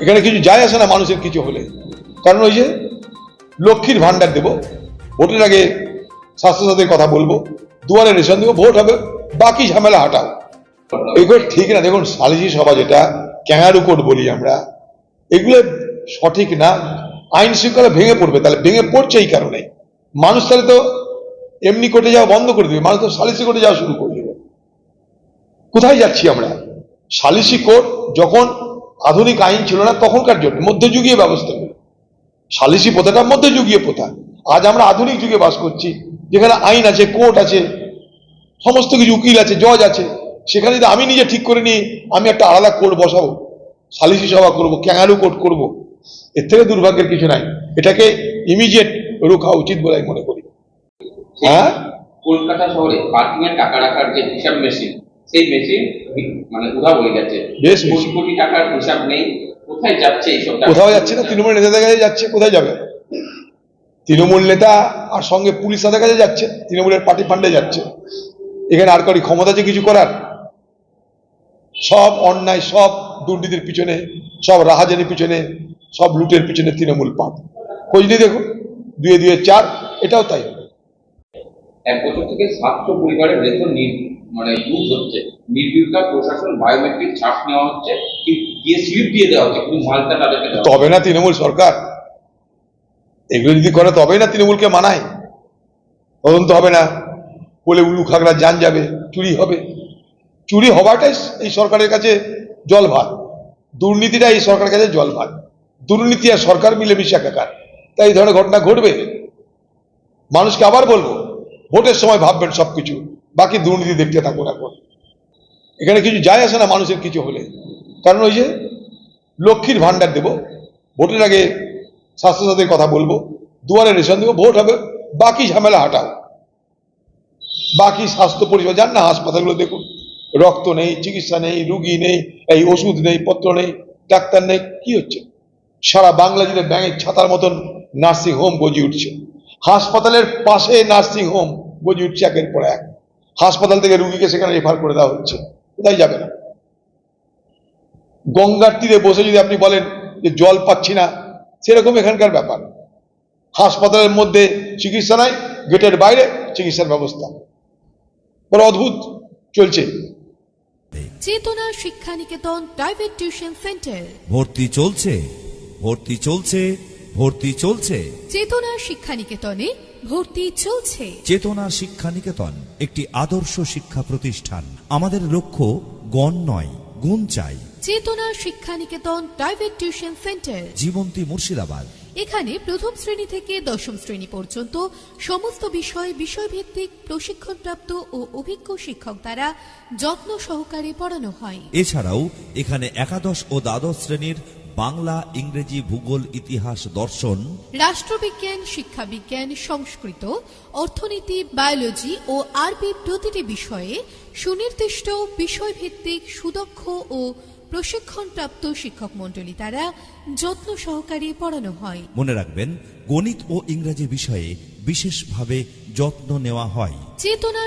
এখানে কিছু যায় আসে না মানুষের কিছু হলে, কারণ ওই যে লক্ষ্মীর ভান্ডার দেব, ভোটের আগে স্বাস্থ্যসাথীর কথা বলবো, দুয়ারে রেশন দেবো, ভোট হবে, বাকি ঝামেলা হাঁটাও। এগুলো ঠিক না। দেখুন, সালিসি সভা যেটা ক্যাঙ্গারু কোর্ট বলি আমরা, এগুলো সঠিক না। আইন শৃঙ্খলা ভেঙে পড়বে, তাহলে ভেঙে পড়ছে এই কারণে। মানুষ তাহলে তো এমনি কোর্টে যাওয়া বন্ধ করে দেবে, মানুষ তো সালিসি কোর্টে যাওয়া শুরু করে দেবে। কোথায় যাচ্ছি আমরা? সালিসি কোর্ট যখন আধুনিক আইন ছিল না তখনকার জন্য মধ্যযুগীয় ব্যবস্থা, সালিসি প্রথাটা মধ্যযুগীয় প্রথা। আজ আমরা আধুনিক যুগে বাস করছি, যেখানে আইন আছে, কোর্ট আছে, সমস্ত কিছু, উকিল আছে, জজ আছে। সেখানে যদি আমি নিজে ঠিক করে নিই আমি একটা আলাদা কোর্ট বসাবো, সালিসি সভা করবো, ক্যাঙ্গারু কোর্ট করবো, এর থেকে দুর্ভাগ্যের কিছু নাই। এটাকে ইমিডিয়েট রোখা উচিত বলে আমি মনে করি। হ্যাঁ, কলকাতা শহরে পার্কিং এর টাকা রাখার যে হিসাব মেশিন, সেই মেশিন মানে উধাও হয়ে গেছে। বেশ কোটি কোটি টাকার হিসাব নেই, কোথায় যাচ্ছে এইসব টাকা? কোথাও যাচ্ছে না, তৃণমূল নেতাদের কাছে যাচ্ছে। কোথায় যাবে? তৃণমূল নেতা আর সঙ্গে পুলিশ তাদের কাছে যাচ্ছে, তৃণমূলের পার্টি ফান্ডে যাচ্ছে। এখানে আর কারি ক্ষমতা আছে কিছু করার? সব অন্যায়, সব দুর্নীতির পিছনে, সব রাহাজানির পিছনে, সব লুটের পিছনে তৃণমূল পাট। খোঁজ নিয়ে দেখুন, 2 2 4, এটাও তাই। এক বছর থেকে 700 পরিবারের বেতন মানে লুট হচ্ছে। নির্বিঘ্ন প্রশাসন বায়োমেট্রিক ছাপ নেওয়া হচ্ছে, কিন্তু দিয়ে স্লিপ দিয়ে দেওয়া হচ্ছে, কিন্তু মালটা তাদেরকে দেওয়া তবে না তৃণমূল সরকার এগুলো যদি করে, তবেই না তৃণমূলকে মানায়। তদন্ত হবে না বলে উলু খাগড়া যান যাবে, চুরি হবে। চুরি হওয়াটাই এই সরকারের কাছে জল ভাত, দুর্নীতিটা এই সরকারের কাছে জল ভাত। দুর্নীতি আর সরকার মিলেমিশে একাকার, তাই এই ধরনের ঘটনা ঘটবে। মানুষকে আবার বলবো, ভোটের সময় ভাববেন সবকিছু, বাকি দুর্নীতি দেখতে থাকুন। এখন এখানে কিছু যায় আসে না মানুষের কিছু হলে, কারণ ওই যে লক্ষ্মীর ভান্ডার দেব, ভোটের আগে স্বাস্থ্যসাথীর কথা বলবো, দুয়ারে রেশন দেবো, ভোট হবে, বাকি ঝামেলা হাঁটাও। বাকি স্বাস্থ্য পরিষেবা যান না, হাসপাতালগুলো দেখুন, রক্ত নেই, চিকিৎসা নেই, রুগী নেই, এই ওষুধ নেই, পত্র নেই, ডাক্তার নেই। কি হচ্ছে? সারা বাংলা জুড়ে ব্যাঙের ছাতার মতন নার্সিং হোম গজিয়ে উঠছে। হাসপাতালের পাশে নার্সিং হোম গজিয়ে উঠছে একের পর এক। হাসপাতাল থেকে রুগীকে সেখানে রেফার করে দেওয়া হচ্ছে। কোথায় যাবে না? গঙ্গার তীরে বসে যদি আপনি বলেন যে জল পাচ্ছি না, সেরকম এখানকার ব্যাপার। হাসপাতালের মধ্যে চিকিৎসা নাই, গেটের বাইরে চিকিৎসার ব্যবস্থা। বড় অদ্ভুত চলছে। চেতনা Shiksha Niketan private tuition centre. ভর্তি চলছে, ভর্তি চলছে, ভর্তি চলছে। চেতনা শিক্ষা নিকেতনে ভর্তি চলছে। চেতনা শিক্ষা নিকেতন একটি আদর্শ শিক্ষা প্রতিষ্ঠান। আমাদের লক্ষ্য গণ নয়, গুণ চাই। Chetana Shiksha Niketan private tuition centre, Jibanti, Murshidabad. এখানে প্রথম শ্রেণী থেকে দশম শ্রেণী পর্যন্ত সমস্ত বিষয়ভিত্তিক প্রশিক্ষণপ্রাপ্ত ও অভিজ্ঞ শিক্ষক দ্বারা যত্ন সহকারে পড়ানো হয়। এছাড়াও এখানে একাদশ ও দ্বাদশ শ্রেণীর বাংলা, ইংরেজি, ভূগোল, ইতিহাস, দর্শন, রাষ্ট্রবিজ্ঞান, শিক্ষাবিজ্ঞান, সংস্কৃত, অর্থনীতি, বায়োলজি ও আরবি প্রতিটি বিষয়ে সুনির্দিষ্ট বিষয়ভিত্তিক সুদক্ষ ও প্রশিক্ষণপ্রাপ্ত শিক্ষক মণ্ডলী দ্বারা যত্ন সহকারে পড়ানো হয়। মনে রাখবেন, গণিত ও ইংরেজি বিষয়ে বিশেষভাবে যত্ন নেওয়া হয়। চেতনা